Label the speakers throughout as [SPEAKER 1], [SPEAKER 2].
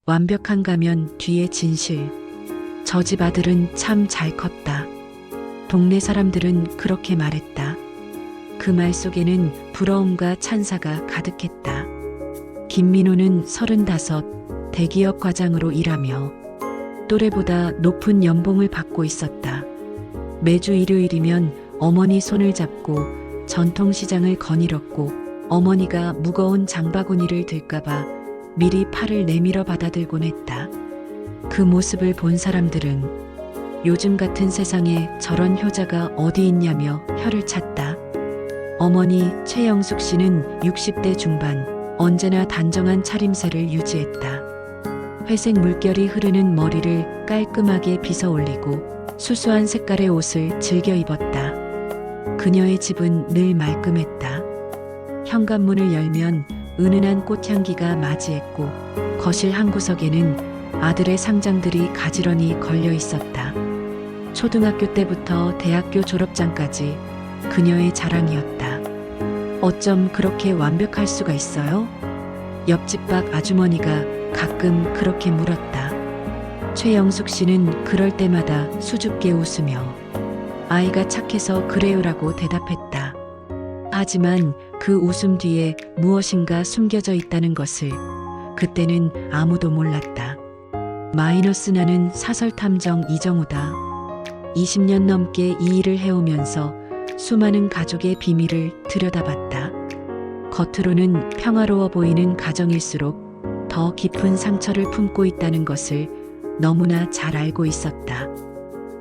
[SPEAKER 1] 완벽한 가면 뒤에 진실. 저 집 아들은 참 잘 컸다. 동네 사람들은 그렇게 말했다. 그 말 속에는 부러움과 찬사가 가득했다. 김민호는 35, 대기업 과장으로 일하며 또래보다 높은 연봉을 받고 있었다. 매주 일요일이면 어머니 손을 잡고 전통시장을 거닐었고 어머니가 무거운 장바구니를 들까봐 미리 팔을 내밀어 받아들곤 했다. 그 모습을 본 사람들은 요즘 같은 세상에 저런 효자가 어디 있냐며 혀를 찼다. 어머니 최영숙 씨는 60대 중반, 언제나 단정한 차림새를 유지했다. 회색 물결이 흐르는 머리를 깔끔하게 빗어 올리고 수수한 색깔의 옷을 즐겨 입었다. 그녀의 집은 늘 말끔했다. 현관문을 열면 은은한 꽃향기가 맞이했고 거실 한 구석에는 아들의 상장들이 가지런히 걸려 있었다. 초등학교 때부터 대학교 졸업장까지 그녀의 자랑이었다. 어쩜 그렇게 완벽할 수가 있어요? 옆집 박 아주머니가 가끔 그렇게 물었다. 최영숙 씨는 그럴 때마다 수줍게 웃으며 아이가 착해서 그래요라고 대답했다. 하지만 그 웃음 뒤에 무엇인가 숨겨져 있다는 것을 그때는 아무도 몰랐다. 마이너스 나는 사설탐정 이정우다. 20년 넘게 이 일을 해오면서 수많은 가족의 비밀을 들여다봤다. 겉으로는 평화로워 보이는 가정일수록 더 깊은 상처를 품고 있다는 것을 너무나 잘 알고 있었다.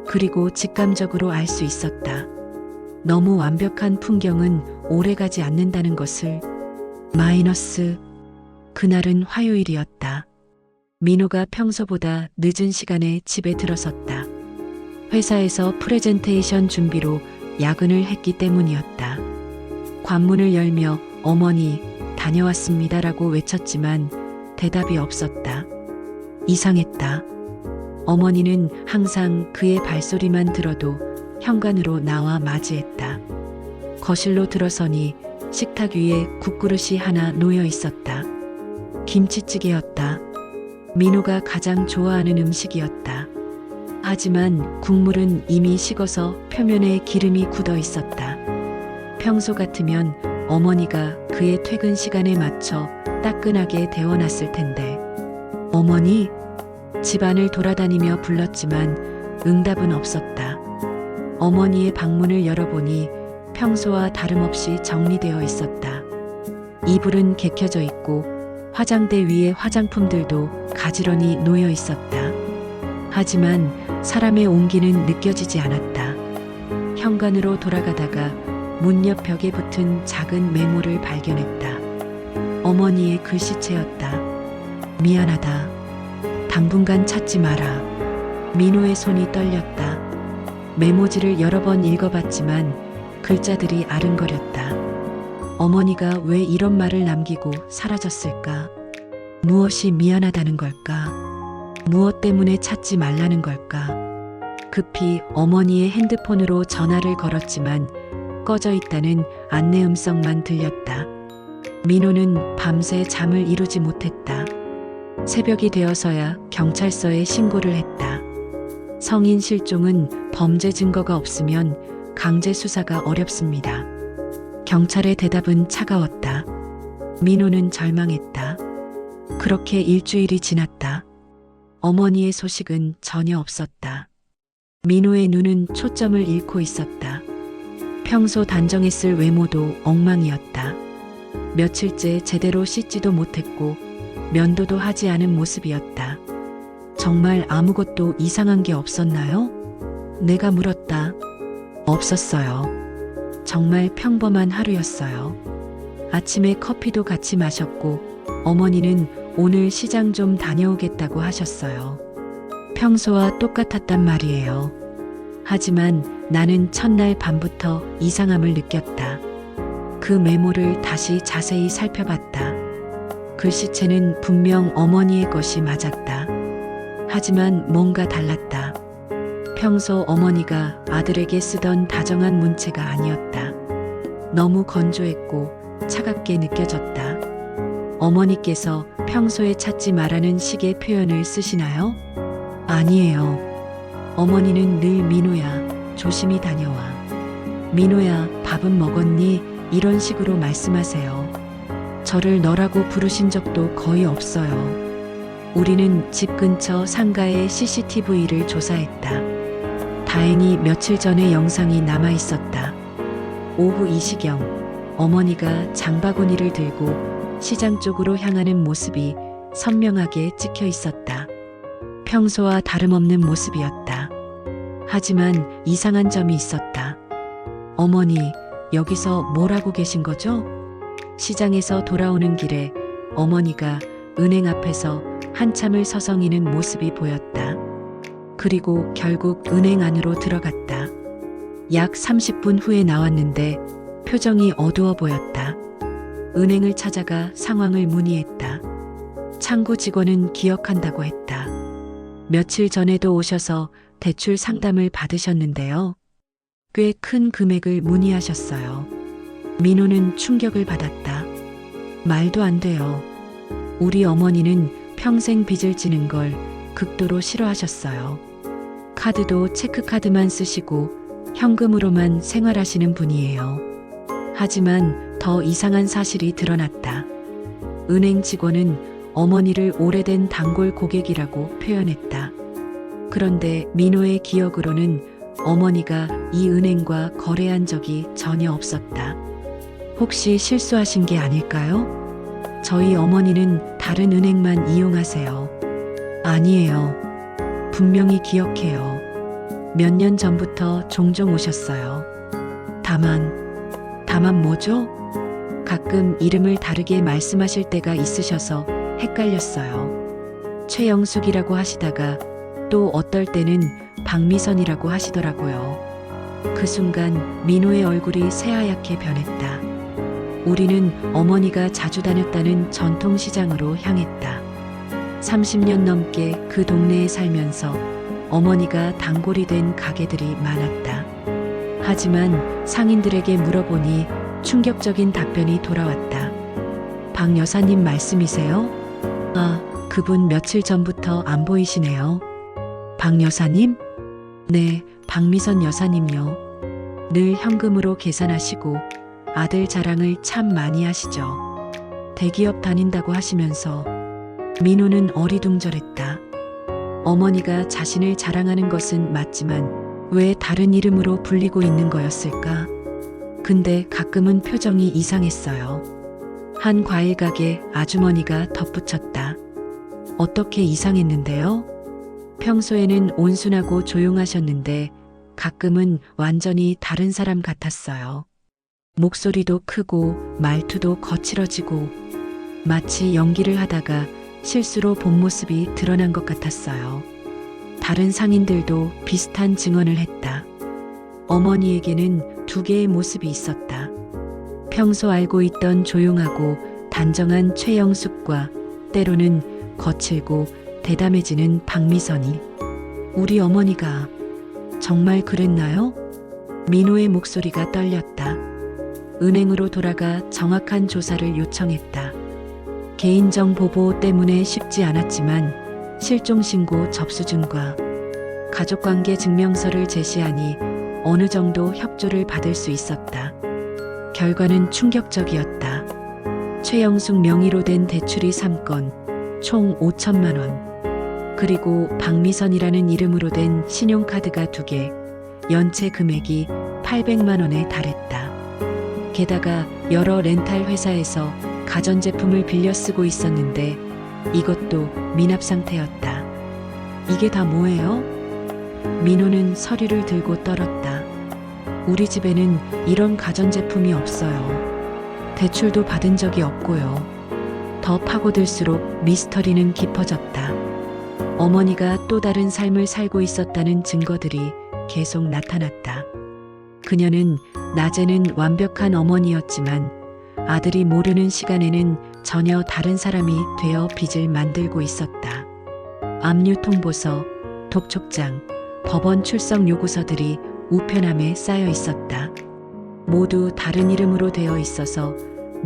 [SPEAKER 1] 그리고 직감적으로 알 수 있었다. 너무 완벽한 풍경은 오래가지 않는다는 것을. 마이너스. 그날은 화요일이었다. 민호가 평소보다 늦은 시간에 집에 들어섰다. 회사에서 프레젠테이션 준비로 야근을 했기 때문이었다. 관문을 열며 어머니 다녀왔습니다라고 외쳤지만 대답이 없었다. 이상했다. 어머니는 항상 그의 발소리만 들어도 현관으로 나와 맞이했다. 거실로 들어서니 식탁 위에 국그릇이 하나 놓여 있었다. 김치찌개였다. 민호가 가장 좋아하는 음식이었다. 하지만 국물은 이미 식어서 표면에 기름이 굳어 있었다. 평소 같으면 어머니가 그의 퇴근 시간에 맞춰 따끈하게 데워놨을 텐데. 어머니? 집안을 돌아다니며 불렀지만 응답은 없었다. 어머니의 방문을 열어보니 평소와 다름없이 정리되어 있었다. 이불은 개켜져 있고 화장대 위에 화장품들도 가지런히 놓여 있었다. 하지만 사람의 온기는 느껴지지 않았다. 현관으로 돌아가다가 문 옆 벽에 붙은 작은 메모를 발견했다. 어머니의 글씨체였다. 미안하다. 당분간 찾지 마라. 민호의 손이 떨렸다. 메모지를 여러 번 읽어봤지만 글자들이 아른거렸다. 어머니가 왜 이런 말을 남기고 사라졌을까? 무엇이 미안하다는 걸까? 무엇 때문에 찾지 말라는 걸까? 급히 어머니의 핸드폰으로 전화를 걸었지만 꺼져 있다는 안내 음성만 들렸다. 민호는 밤새 잠을 이루지 못했다. 새벽이 되어서야 경찰서에 신고를 했다. 성인 실종은 범죄 증거가 없으면 강제 수사가 어렵습니다. 경찰의 대답은 차가웠다. 민호는 절망했다. 그렇게 일주일이 지났다. 어머니의 소식은 전혀 없었다. 민호의 눈은 초점을 잃고 있었다. 평소 단정했을 외모도 엉망이었다. 며칠째 제대로 씻지도 못했고 면도도 하지 않은 모습이었다. 정말 아무것도 이상한 게 없었나요? 내가 물었다. 없었어요. 정말 평범한 하루였어요. 아침에 커피도 같이 마셨고 어머니는 오늘 시장 좀 다녀오겠다고 하셨어요. 평소와 똑같았단 말이에요. 하지만 나는 첫날 밤부터 이상함을 느꼈다. 그 메모를 다시 자세히 살펴봤다. 글씨체는 분명 어머니의 것이 맞았다. 하지만 뭔가 달랐다. 평소 어머니가 아들에게 쓰던 다정한 문체가 아니었다. 너무 건조했고 차갑게 느껴졌다. 어머니께서 평소에 찾지 말라는 식의 표현을 쓰시나요? 아니에요. 어머니는 늘 민호야, 조심히 다녀와. 민호야, 밥은 먹었니? 이런 식으로 말씀하세요. 저를 너라고 부르신 적도 거의 없어요. 우리는 집 근처 상가의 CCTV를 조사했다. 다행히 며칠 전의 영상이 남아 있었다. 오후 2시경 어머니가 장바구니를 들고 시장 쪽으로 향하는 모습이 선명하게 찍혀 있었다. 평소와 다름없는 모습이었다. 하지만 이상한 점이 있었다. 어머니, 여기서 뭘 하고 계신 거죠? 시장에서 돌아오는 길에 어머니가 은행 앞에서 한참을 서성이는 모습이 보였다. 그리고 결국 은행 안으로 들어갔다. 약 30분 후에 나왔는데 표정이 어두워 보였다. 은행을 찾아가 상황을 문의했다. 창구 직원은 기억한다고 했다. 며칠 전에도 오셔서 대출 상담을 받으셨는데요. 꽤 큰 금액을 문의하셨어요. 민호는 충격을 받았다. 말도 안 돼요. 우리 어머니는 평생 빚을 지는 걸 극도로 싫어하셨어요. 카드도 체크카드만 쓰시고 현금으로만 생활하시는 분이에요. 하지만 더 이상한 사실이 드러났다. 은행 직원은 어머니를 오래된 단골 고객이라고 표현했다. 그런데 민호의 기억으로는 어머니가 이 은행과 거래한 적이 전혀 없었다. 혹시 실수하신 게 아닐까요? 저희 어머니는 다른 은행만 이용하세요. 아니에요. 분명히 기억해요. 몇 년 전부터 종종 오셨어요. 다만 뭐죠? 가끔 이름을 다르게 말씀하실 때가 있으셔서 헷갈렸어요. 최영숙이라고 하시다가 또 어떨 때는 박미선이라고 하시더라고요. 그 순간 민호의 얼굴이 새하얗게 변했다. 우리는 어머니가 자주 다녔다는 전통시장으로 향했다. 30년 넘게 그 동네에 살면서 어머니가 단골이 된 가게들이 많았다. 하지만 상인들에게 물어보니 충격적인 답변이 돌아왔다. 박 여사님 말씀이세요? 아, 그분 며칠 전부터 안 보이시네요. 박 여사님? 네, 박미선 여사님요. 늘 현금으로 계산하시고 아들 자랑을 참 많이 하시죠. 대기업 다닌다고 하시면서. 민호는 어리둥절했다. 어머니가 자신을 자랑하는 것은 맞지만 왜 다른 이름으로 불리고 있는 거였을까? 근데 가끔은 표정이 이상했어요. 한 과일 가게 아주머니가 덧붙였다. 어떻게 이상했는데요? 평소에는 온순하고 조용하셨는데 가끔은 완전히 다른 사람 같았어요. 목소리도 크고 말투도 거칠어지고 마치 연기를 하다가 실수로 본 모습이 드러난 것 같았어요. 다른 상인들도 비슷한 증언을 했다. 어머니에게는 두 개의 모습이 있었다. 평소 알고 있던 조용하고 단정한 최영숙과 때로는 거칠고 대담해지는 박미선이. 우리 어머니가 정말 그랬나요? 민호의 목소리가 떨렸다. 은행으로 돌아가 정확한 조사를 요청했다. 개인정보 보호 때문에 쉽지 않았지만 실종신고 접수증과 가족관계 증명서를 제시하니 어느 정도 협조를 받을 수 있었다. 결과는 충격적이었다. 최영숙 명의로 된 대출이 3건, 총 5천만 원. 그리고 박미선이라는 이름으로 된 신용카드가 2개, 연체 금액이 800만 원에 달했다. 게다가 여러 렌탈 회사에서 가전제품을 빌려 쓰고 있었는데 이것도 미납 상태였다. 이게 다 뭐예요? 민호는 서류를 들고 떨었다. 우리 집에는 이런 가전제품이 없어요. 대출도 받은 적이 없고요. 더 파고들수록 미스터리는 깊어졌다. 어머니가 또 다른 삶을 살고 있었다는 증거들이 계속 나타났다. 그녀는 낮에는 완벽한 어머니였지만 아들이 모르는 시간에는 전혀 다른 사람이 되어 빚을 만들고 있었다. 압류 통보서, 독촉장, 법원 출석 요구서들이 우편함에 쌓여 있었다. 모두 다른 이름으로 되어 있어서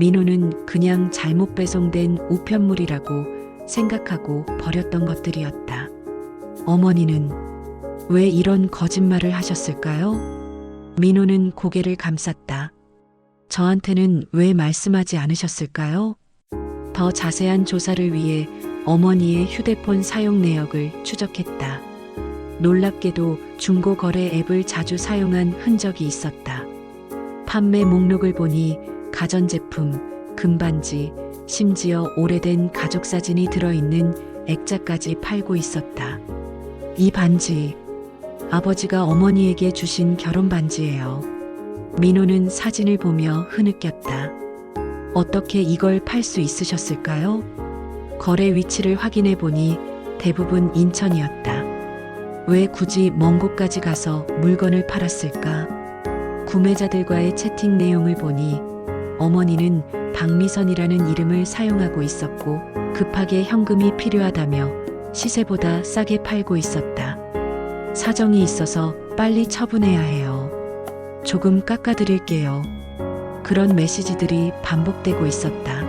[SPEAKER 1] 민호는 그냥 잘못 배송된 우편물이라고 생각하고 버렸던 것들이었다. 어머니는 왜 이런 거짓말을 하셨을까요? 민호는 고개를 감쌌다. 저한테는 왜 말씀하지 않으셨을까요? 더 자세한 조사를 위해 어머니의 휴대폰 사용 내역을 추적했다. 놀랍게도 중고거래 앱을 자주 사용한 흔적이 있었다. 판매 목록을 보니 가전제품, 금반지, 심지어 오래된 가족사진이 들어있는 액자까지 팔고 있었다. 이 반지, 아버지가 어머니에게 주신 결혼 반지예요. 민호는 사진을 보며 흐느꼈다. 어떻게 이걸 팔 수 있으셨을까요? 거래 위치를 확인해 보니 대부분 인천이었다. 왜 굳이 먼 곳까지 가서 물건을 팔았을까? 구매자들과의 채팅 내용을 보니 어머니는 박미선이라는 이름을 사용하고 있었고 급하게 현금이 필요하다며 시세보다 싸게 팔고 있었다. 사정이 있어서 빨리 처분해야 해요. 조금 깎아드릴게요. 그런 메시지들이 반복되고 있었다.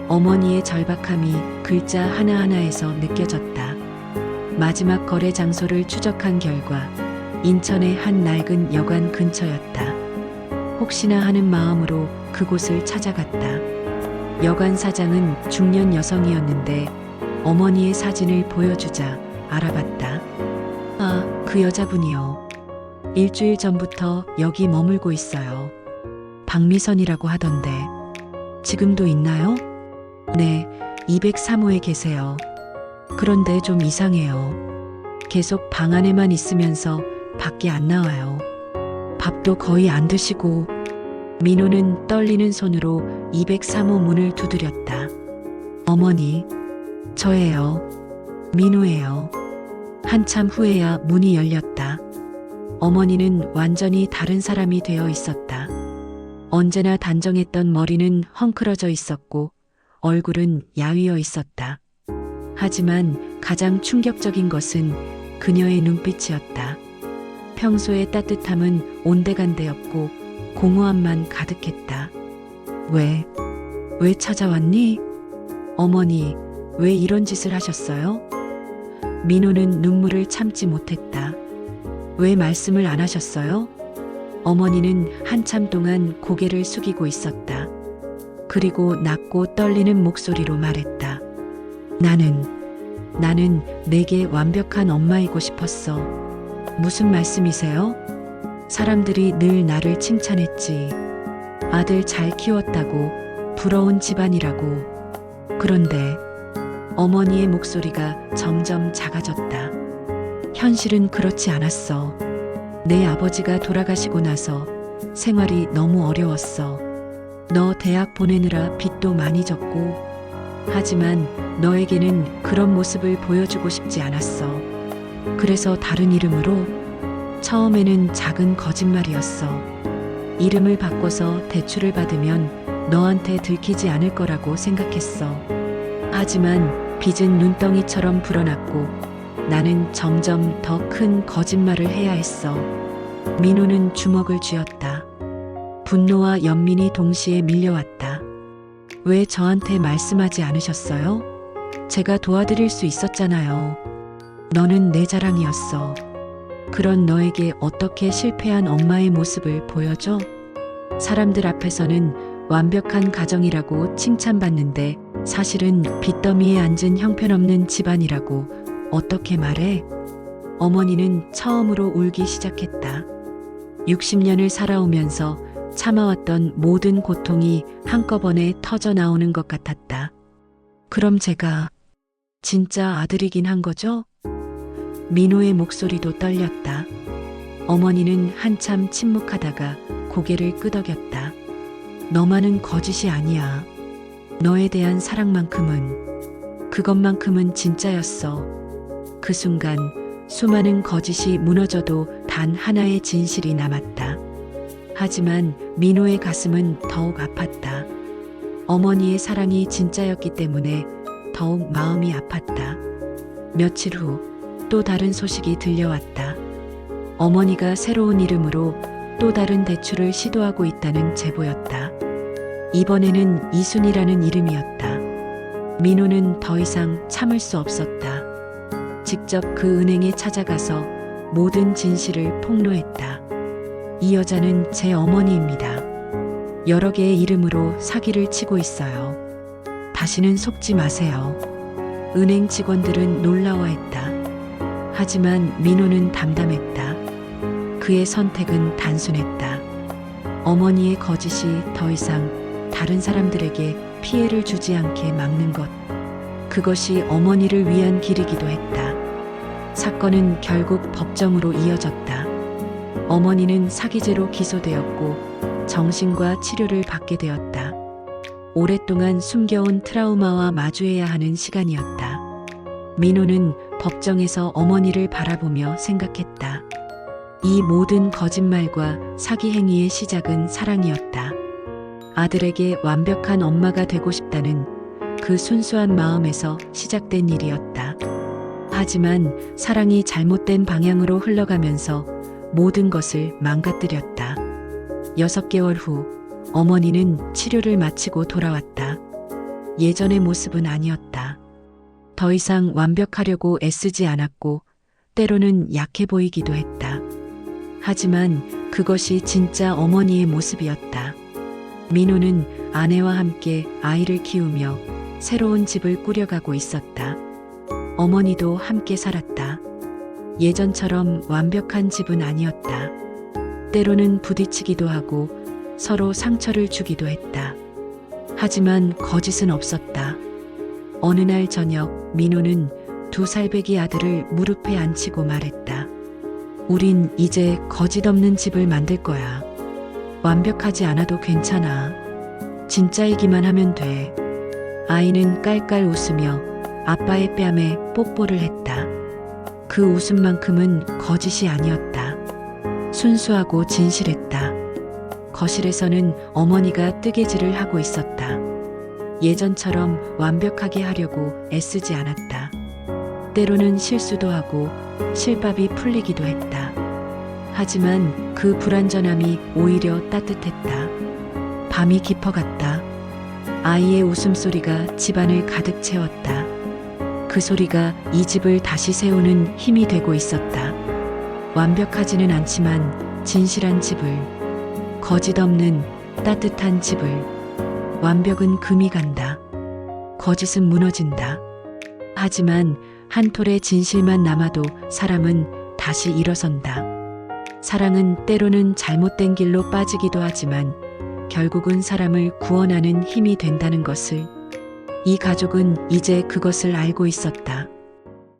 [SPEAKER 1] 어머니의 절박함이 글자 하나하나에서 느껴졌다. 마지막 거래 장소를 추적한 결과 인천의 한 낡은 여관 근처였다. 혹시나 하는 마음으로 그곳을 찾아갔다. 여관 사장은 중년 여성이었는데 어머니의 사진을 보여주자 알아봤다. 아, 그 여자분이요. 일주일 전부터 여기 머물고 있어요. 박미선이라고 하던데. 지금도 있나요? 네, 203호에 계세요. 그런데 좀 이상해요. 계속 방 안에만 있으면서 밖에 안 나와요. 밥도 거의 안 드시고. 민호는 떨리는 손으로 203호 문을 두드렸다. 어머니, 저예요. 민호예요. 한참 후에야 문이 열렸다. 어머니는 완전히 다른 사람이 되어 있었다. 언제나 단정했던 머리는 헝클어져 있었고 얼굴은 야위어 있었다. 하지만 가장 충격적인 것은 그녀의 눈빛이었다. 평소의 따뜻함은 온데간데였고 공허함만 가득했다. 왜 찾아왔니? 어머니, 왜 이런 짓을 하셨어요? 민호는 눈물을 참지 못했다. 왜 말씀을 안 하셨어요? 어머니는 한참 동안 고개를 숙이고 있었다. 그리고 낮고 떨리는 목소리로 말했다. 나는 내게 완벽한 엄마이고 싶었어. 무슨 말씀이세요? 사람들이 늘 나를 칭찬했지. 아들 잘 키웠다고, 부러운 집안이라고. 그런데 어머니의 목소리가 점점 작아졌다. 현실은 그렇지 않았어. 내 아버지가 돌아가시고 나서 생활이 너무 어려웠어. 너 대학 보내느라 빚도 많이 졌고. 하지만 너에게는 그런 모습을 보여주고 싶지 않았어. 그래서 다른 이름으로. 처음에는 작은 거짓말이었어. 이름을 바꿔서 대출을 받으면 너한테 들키지 않을 거라고 생각했어. 하지만 빚은 눈덩이처럼 불어났고 나는 점점 더 큰 거짓말을 해야 했어. 민호는 주먹을 쥐었다. 분노와 연민이 동시에 밀려왔다. 왜 저한테 말씀하지 않으셨어요? 제가 도와드릴 수 있었잖아요. 너는 내 자랑이었어. 그런 너에게 어떻게 실패한 엄마의 모습을 보여줘? 사람들 앞에서는 완벽한 가정이라고 칭찬받는데 사실은 빚더미에 앉은 형편없는 집안이라고 어떻게 말해? 어머니는 처음으로 울기 시작했다. 60년을 살아오면서 참아왔던 모든 고통이 한꺼번에 터져 나오는 것 같았다. 그럼 제가 진짜 아들이긴 한 거죠? 민호의 목소리도 떨렸다. 어머니는 한참 침묵하다가 고개를 끄덕였다. 너만은 거짓이 아니야. 너에 대한 사랑만큼은, 그것만큼은 진짜였어. 그 순간 수많은 거짓이 무너져도 단 하나의 진실이 남았다. 하지만 민호의 가슴은 더욱 아팠다. 어머니의 사랑이 진짜였기 때문에 더욱 마음이 아팠다. 며칠 후 또 다른 소식이 들려왔다. 어머니가 새로운 이름으로 또 다른 대출을 시도하고 있다는 제보였다. 이번에는 이순이라는 이름이었다. 민호는 더 이상 참을 수 없었다. 직접 그 은행에 찾아가서 모든 진실을 폭로했다. 이 여자는 제 어머니입니다. 여러 개의 이름으로 사기를 치고 있어요. 다시는 속지 마세요. 은행 직원들은 놀라워했다. 하지만 민호는 담담했다. 그의 선택은 단순했다. 어머니의 거짓이 더 이상 다른 사람들에게 피해를 주지 않게 막는 것. 그것이 어머니를 위한 길이기도 했다. 사건은 결국 법정으로 이어졌다. 어머니는 사기죄로 기소되었고 정신과 치료를 받게 되었다. 오랫동안 숨겨온 트라우마와 마주해야 하는 시간이었다. 민호는 법정에서 어머니를 바라보며 생각했다. 이 모든 거짓말과 사기 행위의 시작은 사랑이었다. 아들에게 완벽한 엄마가 되고 싶다는 그 순수한 마음에서 시작된 일이었다. 하지만 사랑이 잘못된 방향으로 흘러가면서 모든 것을 망가뜨렸다. 6개월 후 어머니는 치료를 마치고 돌아왔다. 예전의 모습은 아니었다. 더 이상 완벽하려고 애쓰지 않았고 때로는 약해 보이기도 했다. 하지만 그것이 진짜 어머니의 모습이었다. 민호는 아내와 함께 아이를 키우며 새로운 집을 꾸려가고 있었다. 어머니도 함께 살았다. 예전처럼 완벽한 집은 아니었다. 때로는 부딪히기도 하고 서로 상처를 주기도 했다. 하지만 거짓은 없었다. 어느 날 저녁 민호는 2살배기 아들을 무릎에 앉히고 말했다. 우린 이제 거짓 없는 집을 만들 거야. 완벽하지 않아도 괜찮아. 진짜이기만 하면 돼. 아이는 깔깔 웃으며 아빠의 뺨에 뽀뽀를 했다. 그 웃음만큼은 거짓이 아니었다. 순수하고 진실했다. 거실에서는 어머니가 뜨개질을 하고 있었다. 예전처럼 완벽하게 하려고 애쓰지 않았다. 때로는 실수도 하고 실밥이 풀리기도 했다. 하지만 그 불완전함이 오히려 따뜻했다. 밤이 깊어갔다. 아이의 웃음소리가 집안을 가득 채웠다. 그 소리가 이 집을 다시 세우는 힘이 되고 있었다. 완벽하지는 않지만 진실한 집을, 거짓 없는 따뜻한 집을. 완벽은 금이 간다. 거짓은 무너진다. 하지만 한 톨의 진실만 남아도 사람은 다시 일어선다. 사랑은 때로는 잘못된 길로 빠지기도 하지만 결국은 사람을 구원하는 힘이 된다는 것을 이 가족은 이제 그것을 알고 있었다.